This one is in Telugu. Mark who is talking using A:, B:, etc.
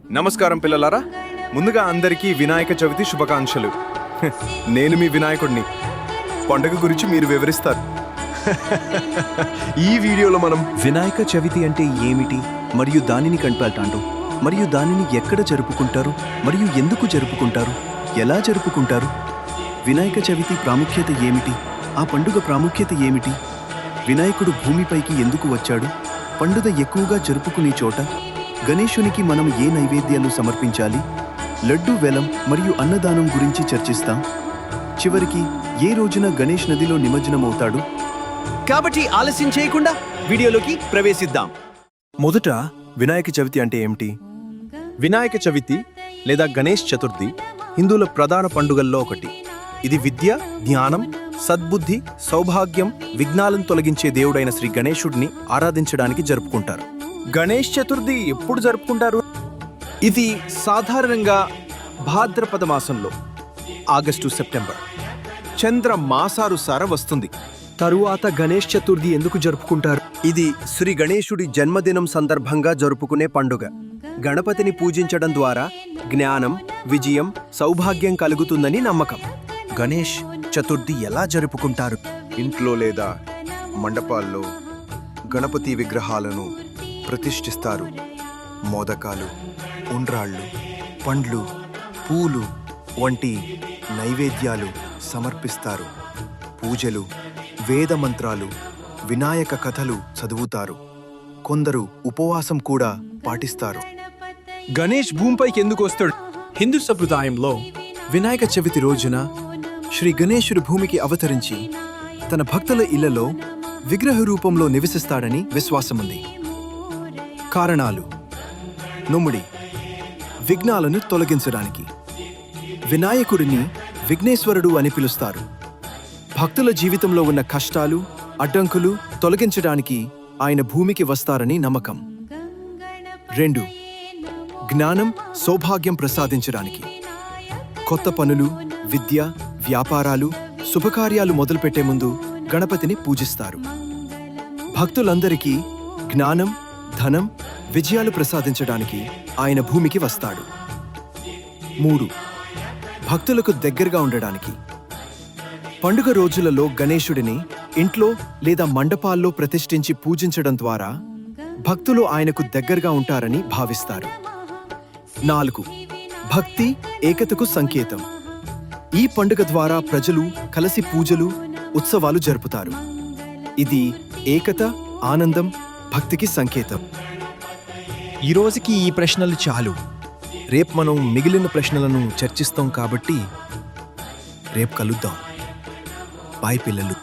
A: నమస్కారం పిల్లలారా, ముందుగా అందరికీ వినాయక చవితి శుభాకాంక్షలు. నేను మీ వినాయకుడిని. పండుగ గురించి మీరు వివరిస్తారు.
B: ఈ వీడియోలో మనం
C: వినాయక చవితి అంటే ఏమిటి, మరియు దానిని కనిపెట్టాంటో, మరియు దానిని ఎక్కడ జరుపుకుంటారు, మరియు ఎందుకు జరుపుకుంటారు, ఎలా జరుపుకుంటారు, వినాయక చవితి ప్రాముఖ్యత ఏమిటి, ఆ పండుగ ప్రాముఖ్యత ఏమిటి, వినాయకుడు భూమిపైకి ఎందుకు వచ్చాడు, పండుగ ఎక్కువగా జరుపుకునే చోట, గణేశునికి మనం ఏ నైవేద్యాలు సమర్పించాలి, లడ్డు వేలం మరియు అన్నదానం గురించి చర్చిస్తాం. చివరికి ఏ రోజున గణేష్ నదిలో నిమజ్జనమవుతాడు.
B: కాబట్టి ఆలస్యం చేయకుండా వీడియోలోకి ప్రవేశిద్దాం.
A: మొదట వినాయక చవితి అంటే ఏమిటి?
B: వినాయక చవితి లేదా గణేష్ చతుర్థి హిందువుల ప్రధాన పండుగల్లో ఒకటి. ఇది విద్య, జ్ఞానం, సద్బుద్ధి, సౌభాగ్యం, విఘ్నాలను తొలగించే దేవుడైన శ్రీ గణేశుడిని ఆరాధించడానికి జరుపుకుంటారు.
A: గణేష్ చతుర్థి ఎప్పుడు జరుపుకుంటారు?
B: ఇది సాధారణంగా భాద్రపద మాసంలో ఆగస్టు సెప్టెంబర్ చంద్ర మాసానుసార వస్తుంది.
A: తరువాత గణేష్ చతుర్థి ఎందుకు జరుపుకుంటారు?
C: ఇది శ్రీ గణేశుడి జన్మదినం సందర్భంగా జరుపుకునే పండుగ. గణపతిని పూజించడం ద్వారా జ్ఞానం, విజయం, సౌభాగ్యం కలుగుతుందని నమ్మకం. గణేష్ చతుర్థి ఎలా జరుపుకుంటారు?
D: ఇంట్లో లేదా మండపాల్లో గణపతి విగ్రహాలను ప్రతిష్ఠిస్తారు. మోదకాలు, ఉండ్రాళ్ళు, పండ్లు, పూలు వంటి నైవేద్యాలు సమర్పిస్తారు. పూజలు, వేద మంత్రాలు, వినాయక కథలు చదువుతారు. కొందరు ఉపవాసం కూడా పాటిస్తారు.
B: గణేష్ భూమిపైకి ఎందుకు వస్తాడు? హిందూ సంప్రదాయంలో వినాయక చవితి రోజున శ్రీ గణేశుడు భూమికి అవతరించి తన భక్తుల ఇళ్లలో విగ్రహ రూపంలో నివసిస్తాడని విశ్వాసముంది. కారణాలు: నొమ్ముడి, విఘ్నాలను తొలగించడానికి. వినాయకుడిని విఘ్నేశ్వరుడు అని పిలుస్తారు. భక్తుల జీవితంలో ఉన్న కష్టాలు, అడ్డంకులు తొలగించడానికి ఆయన భూమికి వస్తారని నమ్మకం. 2. జ్ఞానం, సౌభాగ్యం ప్రసాదించడానికి. కొత్త పనులు, విద్య, వ్యాపారాలు, శుభకార్యాలు మొదలుపెట్టే ముందు గణపతిని పూజిస్తారు. భక్తులందరికీ జ్ఞానం, ధనం, విజయాలు ప్రసాదించడానికి ఆయన భూమికి వస్తాడు. 3. భక్తులకు దగ్గరగా ఉండడానికి. పండుగ రోజులలో గణేశుడిని ఇంట్లో లేదా మండపాల్లో ప్రతిష్ఠించి పూజించడం ద్వారా భక్తులు ఆయనకు దగ్గరగా ఉంటారని భావిస్తారు. 4. భక్తి, ఏకతకు సంకేతం. ఈ పండుగ ద్వారా ప్రజలు కలిసి పూజలు, ఉత్సవాలు జరుపుతారు. ఇది ఏకత, ఆనందం, భక్తికి సంకేతం. ఈ రోజుకి ఈ ప్రశ్నలు చాలు. రేపు మనం మిగిలిన ప్రశ్నలను చర్చిస్తాం. కాబట్టి రేపు కలుద్దాం. బాయ్ పిల్లలు.